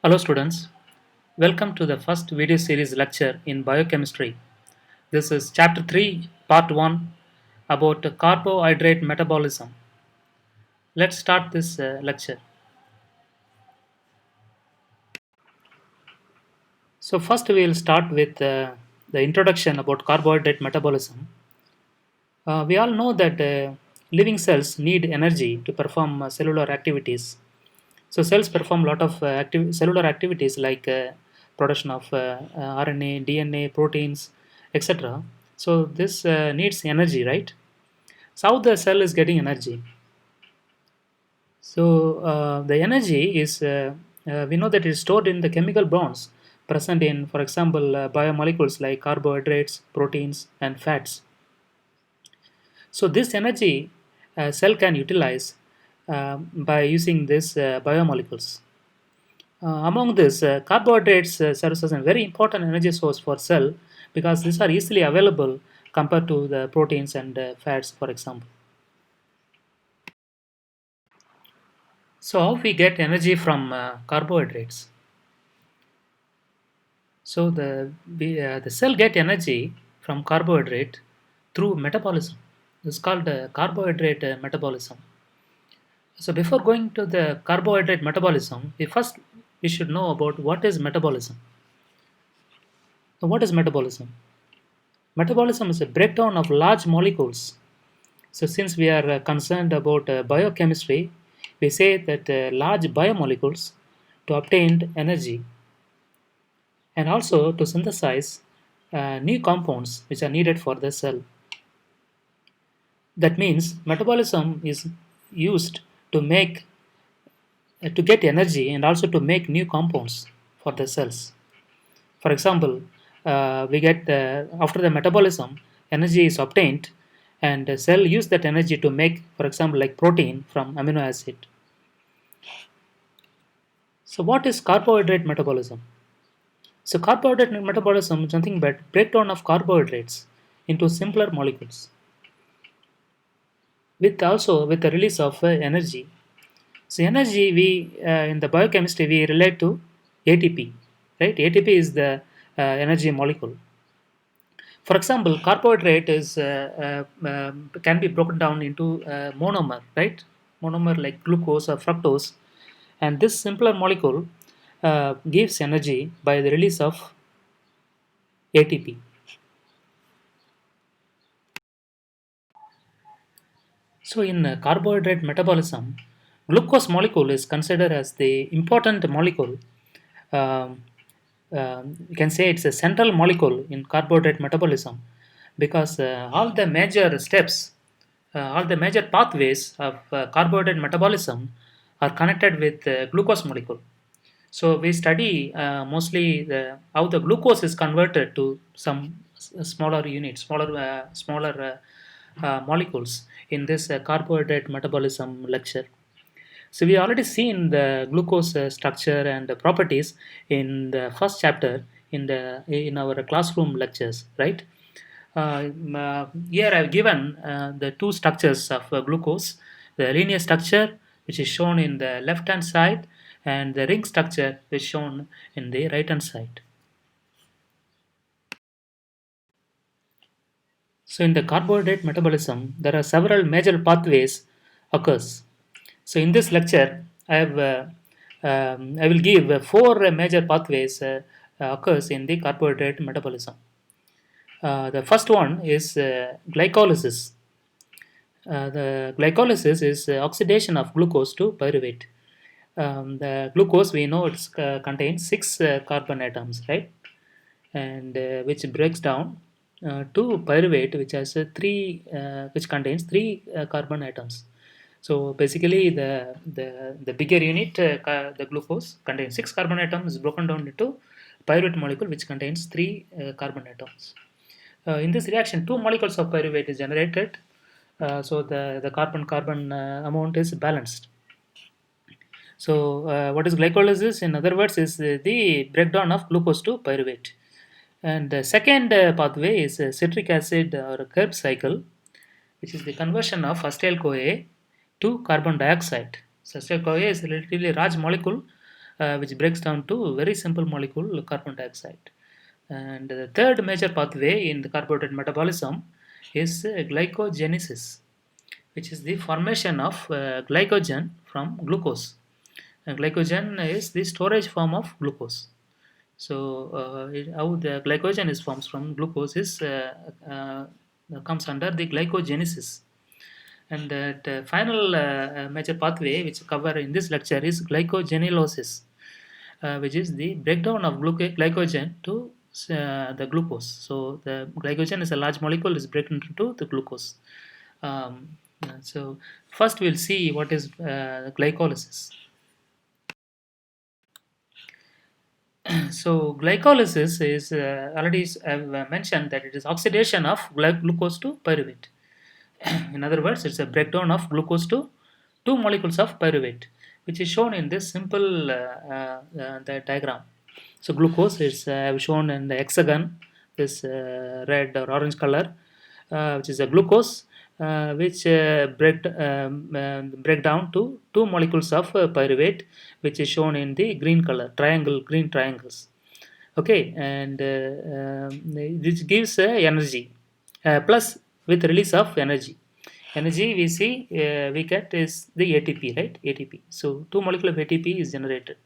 Hello students, welcome to the first video series lecture in biochemistry. This is chapter 3 part 1 about carbohydrate metabolism. Let's start this lecture. So first we will start with the introduction about carbohydrate metabolism. We all know that living cells need energy to perform cellular activities. So cells perform a lot of cellular activities like production of RNA, DNA, proteins, etc. So this needs energy, right? So how the cell is getting energy? So the energy is we know that it is stored in the chemical bonds present in, for example, biomolecules like carbohydrates, proteins, and fats. So this energy cell can utilize by using these biomolecules. Among this, carbohydrates serves as a very important energy source for cell because these are easily available compared to the proteins and fats, for example. So, how we get energy from carbohydrates? So, the cell get energy from carbohydrate through metabolism. It's called carbohydrate metabolism. So, before going to the carbohydrate metabolism, we should know about what is metabolism. So, what is metabolism? Metabolism is a breakdown of large molecules. So, since we are concerned about biochemistry, we say that large biomolecules to obtain energy and also to synthesize new compounds which are needed for the cell. That means metabolism is used to make to get energy and also to make new compounds for the cells. For example, we get after the metabolism, energy is obtained, and the cell use that energy to make, for example, like protein from amino acid. So, what is carbohydrate metabolism? So, carbohydrate metabolism is nothing but breakdown of carbohydrates into simpler molecules, with also with the release of energy. So, energy we in the biochemistry we relate to ATP, right? ATP is the energy molecule. For example, carbohydrate is can be broken down into monomer, right? Monomer like glucose or fructose, and this simpler molecule gives energy by the release of ATP. So, in carbohydrate metabolism, glucose molecule is considered as the important molecule. Um, you can say it's a central molecule in carbohydrate metabolism because all the major pathways of carbohydrate metabolism are connected with glucose molecule. So we study mostly how the glucose is converted to some smaller units, smaller molecules in this carbohydrate metabolism lecture. So we already seen the glucose structure and the properties in the first chapter in our classroom lectures, right? Here I've given the two structures of glucose: the linear structure, which is shown in the left hand side, and the ring structure, which is shown in the right hand side. So in the carbohydrate metabolism, there are several major pathways occurs. So in this lecture, I will give four major pathways occurs in the carbohydrate metabolism. The first one is glycolysis. The glycolysis is oxidation of glucose to pyruvate. The glucose we know it contains six carbon atoms, right? And which breaks down to pyruvate, which has which contains three carbon atoms. So basically, the bigger unit, the glucose, contains six carbon atoms, broken down into pyruvate molecule, which contains three carbon atoms. In this reaction, two molecules of pyruvate is generated, so the carbon-carbon amount is balanced. So, what is glycolysis? In other words, is the breakdown of glucose to pyruvate. And the second pathway is citric acid or Krebs cycle, which is the conversion of acetyl CoA to carbon dioxide. So acetyl CoA is a relatively large molecule, which breaks down to very simple molecule carbon dioxide. And the third major pathway in the carbohydrate metabolism is glycogenesis, which is the formation of glycogen from glucose. Glycogen is the storage form of glucose. So, how the glycogen is formed from glucose is comes under the glycogenesis. And the final major pathway which cover in this lecture is glycogenolysis, which is the breakdown of glycogen to the glucose. So the glycogen is a large molecule is broken into the glucose. So first we'll see what is glycolysis. So glycolysis is already I've mentioned that it is oxidation of glucose to pyruvate. In other words, it's a breakdown of glucose to two molecules of pyruvate, which is shown in this simple the diagram. So glucose is I've shown in the hexagon, this red or orange color, which is a glucose, which break down to two molecules of pyruvate, which is shown in the green color, green triangles. Okay, and this gives energy plus with release of energy. Energy we see we get is the ATP, right? ATP. So two molecule of ATP is generated.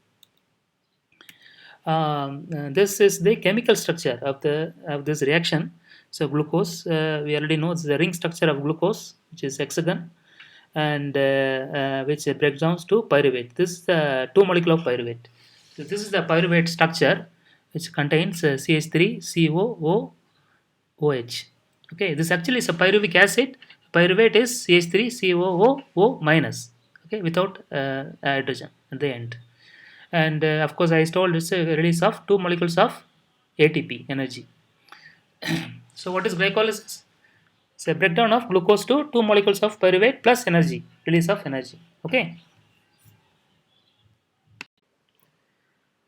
This is the chemical structure of this reaction. So glucose, we already know it's the ring structure of glucose, which is hexagon, and which breaks down to pyruvate. This is the two molecule of pyruvate. So this is the pyruvate structure, which contains CH3COOOH. Okay, this actually is a pyruvic acid. Pyruvate is CH3COOO minus. Okay, without hydrogen at the end. And of course, I told it's a release of two molecules of ATP energy. So, what is glycolysis? It's a breakdown of glucose to two molecules of pyruvate plus energy, release of energy. Okay.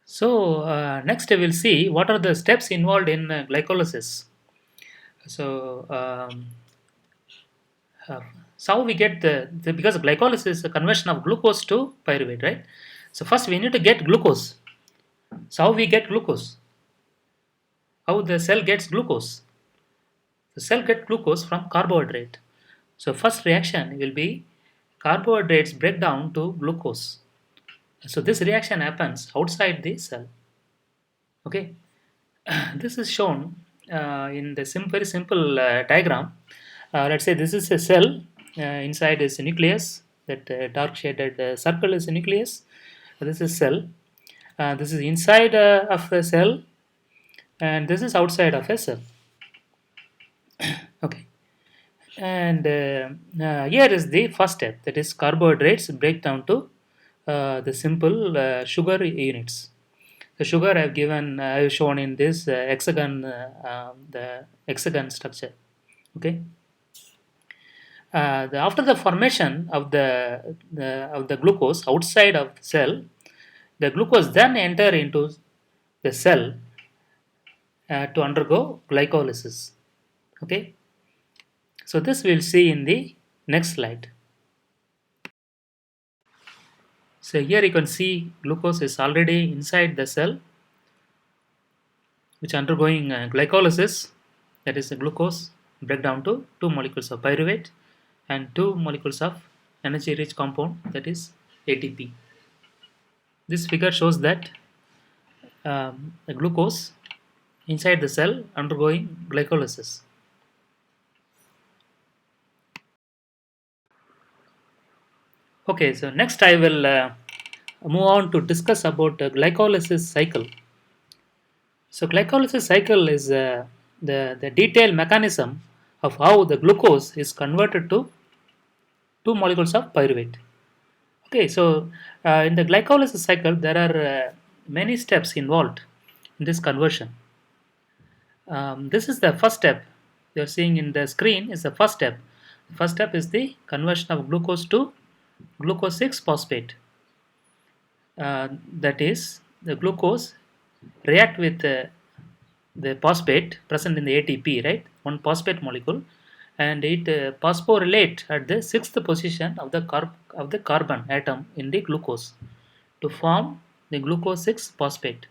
So, next we will see what are the steps involved in glycolysis. So, so how we get because glycolysis is a conversion of glucose to pyruvate, right? So first we need to get glucose. So how we get glucose? How the cell gets glucose? The cell gets glucose from carbohydrate. So first reaction will be carbohydrates break down to glucose. So this reaction happens outside the cell. Okay, this is shown in the very simple diagram. Let's say this is a cell. Inside is a nucleus. That dark shaded circle is a nucleus. This is cell. This is inside of a cell, and this is outside of a cell. Okay, and here is the first step. That is carbohydrates break down to the simple sugar units. The sugar I've given, I've shown in this hexagon, the hexagon structure. Okay. After the formation of the glucose outside of the cell, the glucose then enter into the cell to undergo glycolysis. Okay. So this we'll see in the next slide. So here you can see glucose is already inside the cell, which undergoing glycolysis. That is the glucose break down to two molecules of pyruvate and two molecules of energy rich compound, that is ATP. This figure shows that the glucose inside the cell undergoing glycolysis. Okay, so next I will move on to discuss about glycolysis cycle. So glycolysis cycle is the detailed mechanism of how the glucose is converted to two molecules of pyruvate. Okay, so in the glycolysis cycle, there are many steps involved in this conversion. This is the first step. You're seeing in the screen is the first step. The first step is the conversion of glucose to glucose 6 phosphate. That is, the glucose react with the phosphate present in the ATP, right? One phosphate molecule, and it phosphorylate at the 6th position of the carbon atom in the glucose to form the glucose 6 phosphate.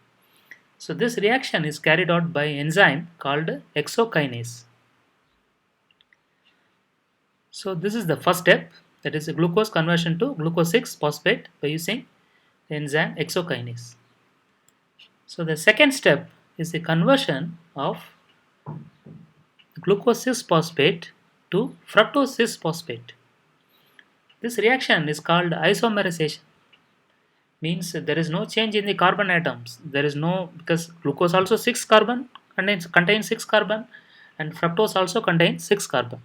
So this reaction is carried out by enzyme called hexokinase. So this is the first step, that is a glucose conversion to glucose 6 phosphate by using the enzyme hexokinase. So the second step is the conversion of glucose 6 phosphate to fructose 6 phosphate. This reaction is called isomerization. Means there is no change in the carbon atoms. There is no, because glucose also 6 carbon contains 6 carbon, and fructose also contains 6 carbon.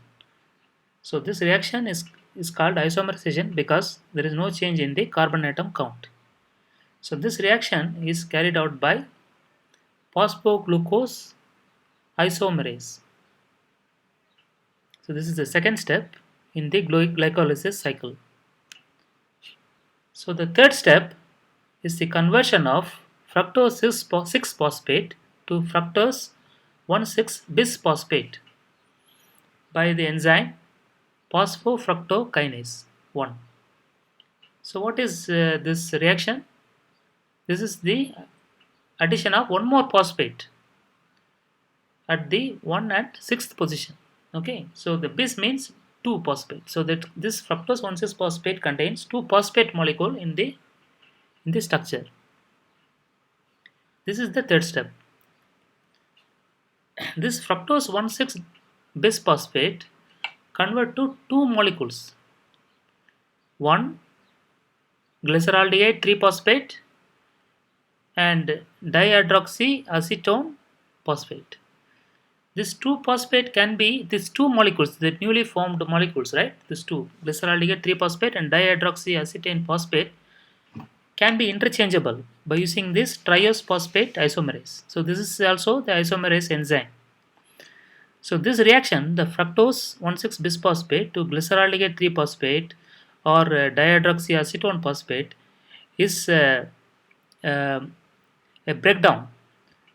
So this reaction is called isomerization because there is no change in the carbon atom count. So this reaction is carried out by phosphoglucose isomerase. So this is the second step in the glycolysis cycle. So the third step is the conversion of fructose 6 phosphate to fructose 1,6 bisphosphate by the enzyme phosphofructokinase 1. So what is this reaction? This is the addition of one more phosphate at the 1 at 6th position. Okay, so the bis means 2 phosphate. So that this fructose 1,6 phosphate contains 2 phosphate molecule in the structure. This is the third step. This fructose 1,6 bisphosphate convert to 2 molecules. One glyceraldehyde 3 phosphate and dihydroxyacetone phosphate. This 2 phosphate can be these 2 molecules, the newly formed molecules, right? These two, glyceraldehyde 3 phosphate and dihydroxyacetone phosphate, can be interchangeable by using this triose phosphate isomerase. So this is also the isomerase enzyme. So this reaction, the fructose 1,6 bisphosphate to glyceraldehyde 3 phosphate or dihydroxyacetone phosphate is a breakdown,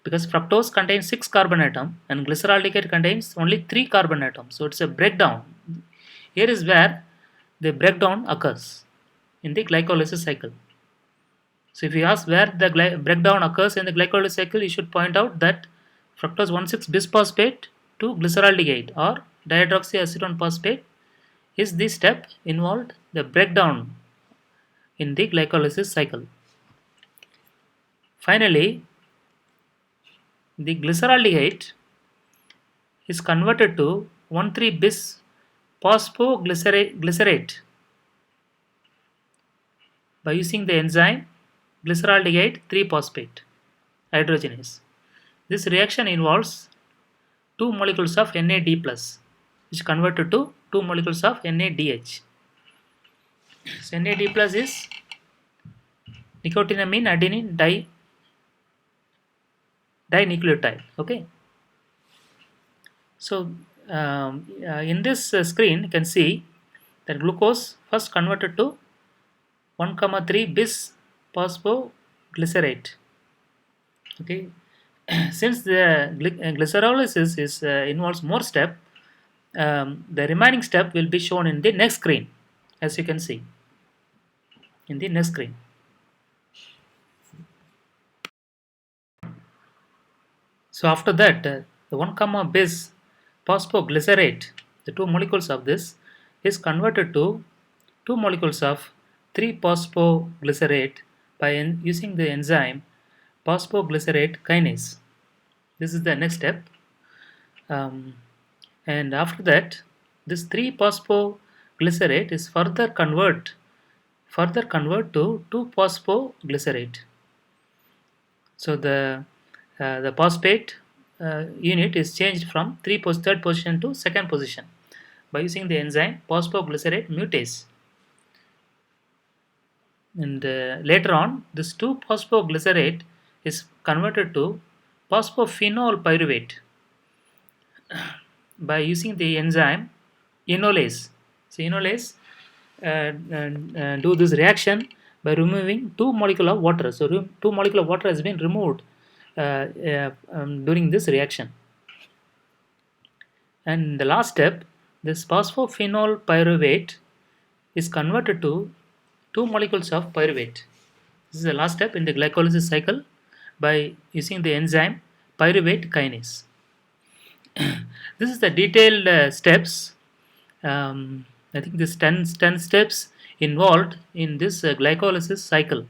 because fructose contains 6 carbon atom and glyceraldehyde contains only 3 carbon atoms. So it's a breakdown. Here is where the breakdown occurs in the glycolysis cycle. So if you ask where the breakdown occurs in the glycolysis cycle, you should point out that fructose 1,6 bisphosphate to glyceraldehyde or dihydroxyacetone phosphate is the step involved the breakdown in the glycolysis cycle. Finally, the glyceraldehyde is converted to 1,3 bis phosphoglycerate by using the enzyme glyceraldehyde 3 phosphate hydrogenase. This reaction involves 2 molecules of NAD+, which converted to 2 molecules of NADH. So NAD+ is nicotinamine adenine dinucleotide. Okay. So in this screen you can see that glucose first converted to 1,3 bis phosphoglycerate. Okay. Since the glycerolysis is involves more step, the remaining step will be shown in the next screen, as you can see in the next screen. So after that, the 1, bis phosphoglycerate, the 2 molecules of this, is converted to 2 molecules of 3 phosphoglycerate by using the enzyme phosphoglycerate kinase. This is the next step. And after that, this 3 phosphoglycerate is further convert to 2 phosphoglycerate. So the phosphate unit is changed from third position to second position by using the enzyme phosphoglycerate mutase. And later on, this 2 phosphoglycerate is converted to phosphophenol pyruvate by using the enzyme enolase. So enolase do this reaction by removing 2 molecule of water. So 2 molecule of water has been removed during this reaction. And the last step, this phosphophenol pyruvate is converted to 2 molecules of pyruvate. This is the last step in the glycolysis cycle by using the enzyme pyruvate kinase. This is the detailed steps. I think this 10 steps involved in this glycolysis cycle.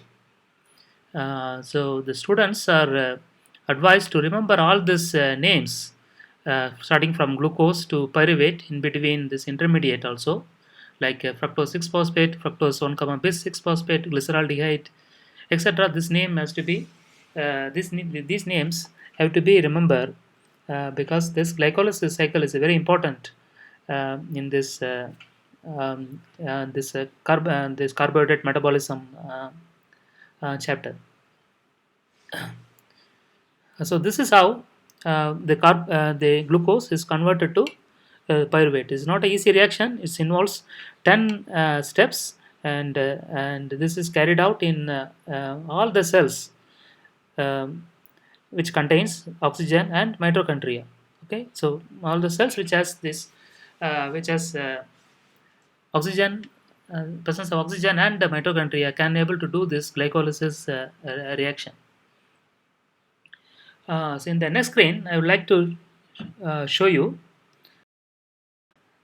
So the students are advised to remember all these names, starting from glucose to pyruvate, in between this intermediate also, like fructose 6 phosphate, fructose 1 comma bis 6 phosphate, glyceraldehyde, etc. This name has to be these names have to be remembered, because this glycolysis cycle is very important in this carbohydrate metabolism chapter. So this is how the glucose is converted to pyruvate. It's not an easy reaction. It involves 10 steps, and this is carried out in all the cells, um, which contains oxygen and mitochondria. Okay, so all the cells which has oxygen, presence of oxygen and the mitochondria can able to do this glycolysis reaction. So in the next screen, I would like to show you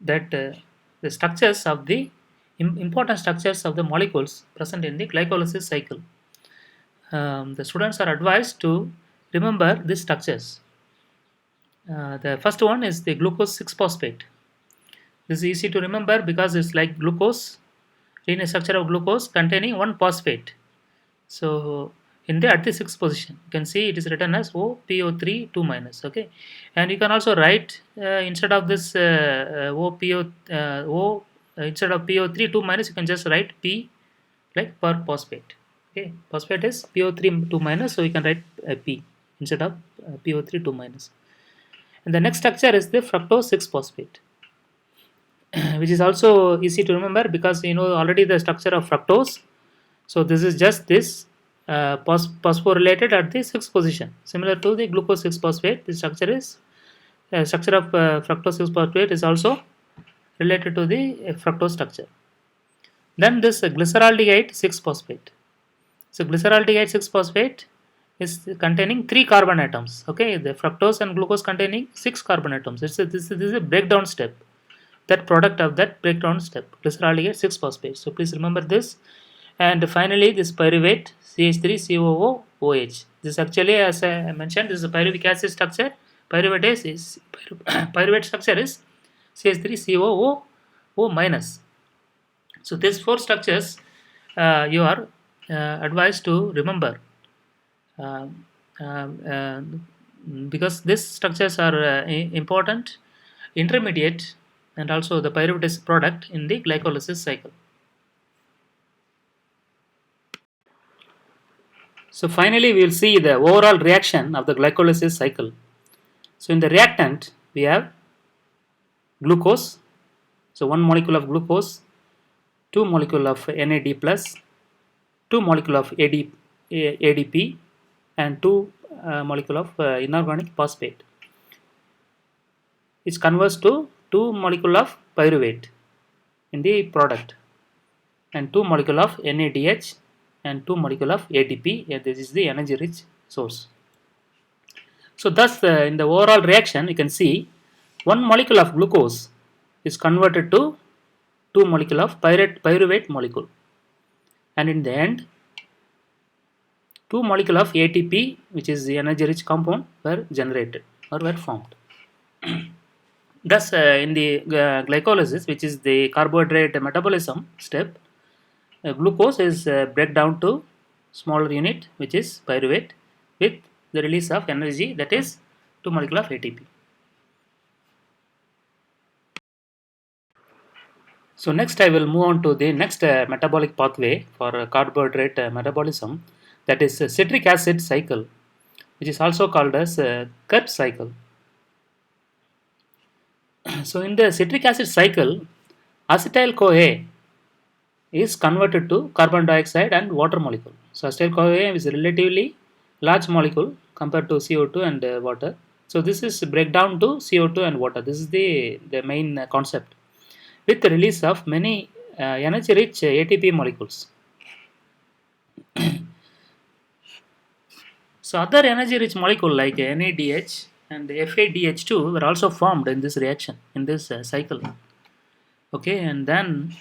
that the structures of the important structures of the molecules present in the glycolysis cycle. The students are advised to remember these structures. The first one is the glucose 6 phosphate. This is easy to remember because it's like glucose, linear structure of glucose containing one phosphate. So in the at the sixth position, you can see it is written as OPO3 2 minus. Okay, and you can also write instead of this O instead of PO3 2 minus, you can just write P like per phosphate. Okay, phosphate is PO3 2 minus, so you can write P instead of PO3 2 minus. And the next structure is the fructose 6 phosphate, which is also easy to remember because you know already the structure of fructose. So this is just this phosphorylated at the sixth position, similar to the glucose 6 phosphate. The structure is structure of fructose 6 phosphate is also related to the fructose structure. Then this glyceraldehyde 6 phosphate. So glyceraldehyde 6 phosphate is containing 3 carbon atoms. Okay, the fructose and glucose containing 6 carbon atoms. This is a breakdown step. That product of that breakdown step, glyceraldehyde 6 phosphate. So please remember this. And finally, this pyruvate CH3COOOH. This actually, as I mentioned, this is a pyruvic acid structure. Pyruvate structure is CH3COO minus. So these 4 structures you are advised to remember, um, because these structures are important, intermediate, and also the pyruvate product in the glycolysis cycle. So finally, we will see the overall reaction of the glycolysis cycle. So in the reactant, we have glucose. So one molecule of glucose, 2 molecule of NAD plus, 2 molecule of ADP, and 2 molecule of inorganic phosphate, which converts to 2 molecule of pyruvate in the product, and 2 molecule of NADH and 2 molecule of ATP. Yeah, this is the energy rich source. So thus in the overall reaction, you can see 1 molecule of glucose is converted to 2 molecule of pyruvate molecule, and in the end 2 molecule of ATP, which is the energy rich compound, were generated or were formed. Thus in the glycolysis, which is the carbohydrate metabolism step, glucose is break down to smaller unit, which is pyruvate, with the release of energy, that is 2 molecule of ATP. So next I will move on to the next metabolic pathway for carbohydrate metabolism, that is citric acid cycle, which is also called as Krebs cycle. So in the citric acid cycle, acetyl CoA is converted to carbon dioxide and water molecule. So acetyl CoA is a relatively large molecule compared to CO2 and water. So this is breakdown to CO2 and water. This is the main concept, with the release of many energy rich ATP molecules. So other energy-rich molecule like NADH and FADH2 were also formed in this reaction, in this cycle. Okay, and then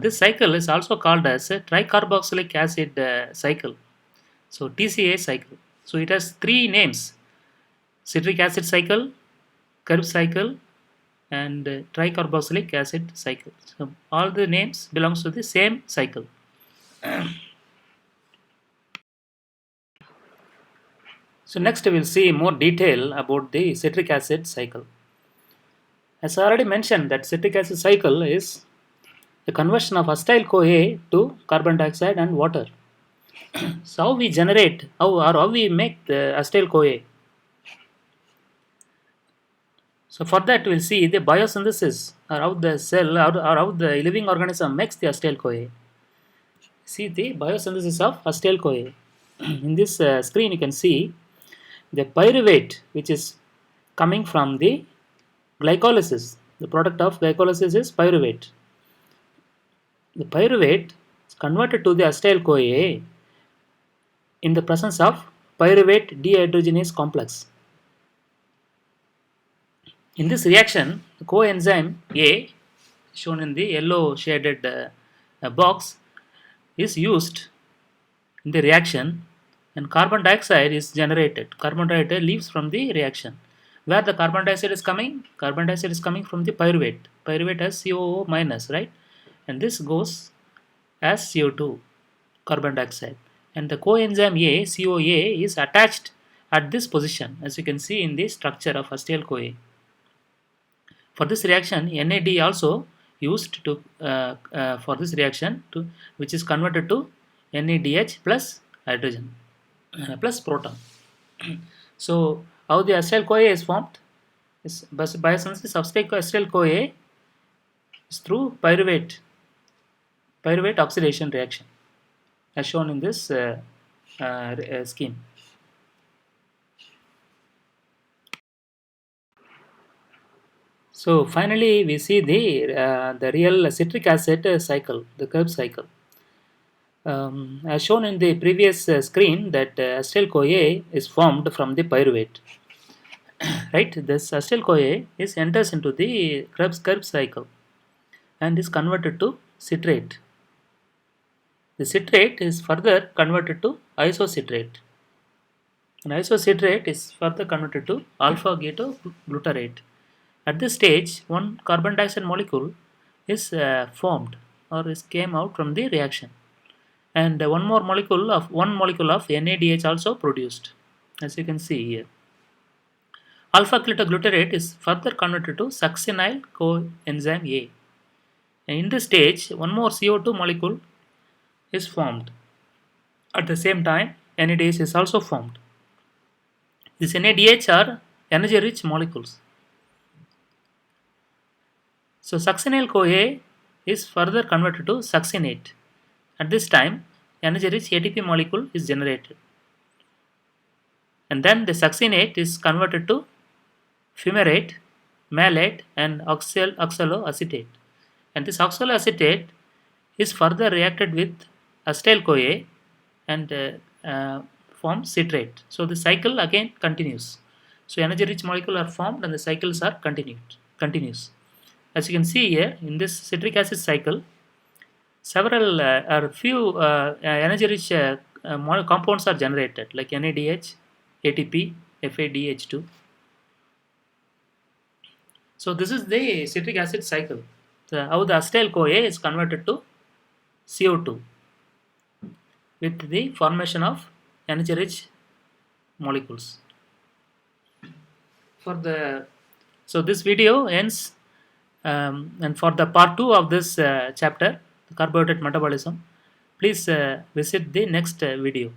this cycle is also called as a tricarboxylic acid cycle. So TCA cycle. So it has three names: citric acid cycle, Krebs cycle, and tricarboxylic acid cycle. So all the names belongs to the same cycle. So next we will see more detail about the citric acid cycle. As I already mentioned, that citric acid cycle is the conversion of acetyl-CoA to carbon dioxide and water. So how we generate, how we make the acetyl-CoA? So for that we'll see the biosynthesis, or how the cell or how the living organism makes the acetyl-CoA. See the biosynthesis of acetyl-CoA. In this screen you can see the pyruvate which is coming from the glycolysis. The product of glycolysis is pyruvate. The pyruvate is converted to the acetyl-CoA in the presence of pyruvate dehydrogenase complex. In this reaction, the coenzyme A, shown in the yellow shaded box, is used in the reaction, and carbon dioxide is generated. Carbon dioxide leaves from the reaction. Where the carbon dioxide is coming? Carbon dioxide is coming from the pyruvate. Pyruvate has COO minus, right? And this goes as CO2, carbon dioxide. And the coenzyme A, CoA, is attached at this position, as you can see in the structure of acetyl-CoA. For this reaction, NAD also used to for this reaction, which is converted to NADH plus hydrogen plus proton. So how the acetyl-CoA is formed? Is biosynthesis of acetyl-CoA is through pyruvate oxidation reaction, as shown in this scheme. So finally, we see the real citric acid cycle, the Krebs cycle. As shown in the previous screen, that acetyl-CoA is formed from the pyruvate. Right, this acetyl-CoA is enters into the Krebs cycle and is converted to citrate. The citrate is further converted to isocitrate. And isocitrate is further converted to alpha-ketoglutarate. At this stage, one carbon dioxide molecule is formed or is came out from the reaction, and one molecule of NADH also produced, as you can see here. Alpha-ketoglutarate is further converted to succinyl coenzyme A. And in this stage, one more CO2 molecule is formed. At the same time, NADH is also formed. These NADH are energy-rich molecules. So succinyl CoA is further converted to succinate. At this time, energy-rich ATP molecule is generated. And then the succinate is converted to fumarate, malate, and oxaloacetate. And this oxaloacetate is further reacted with acetyl-CoA and forms citrate. So the cycle again continues. So energy-rich molecules are formed and the cycles are continuous. As you can see here, in this citric acid cycle, several or few energy-rich compounds are generated, like NADH, ATP, FADH2. So this is the citric acid cycle. How the acetyl-CoA is converted to CO2 with the formation of energy-rich molecules. So this video ends, and for the part 2 of this chapter, the carbohydrate metabolism, please visit the next video.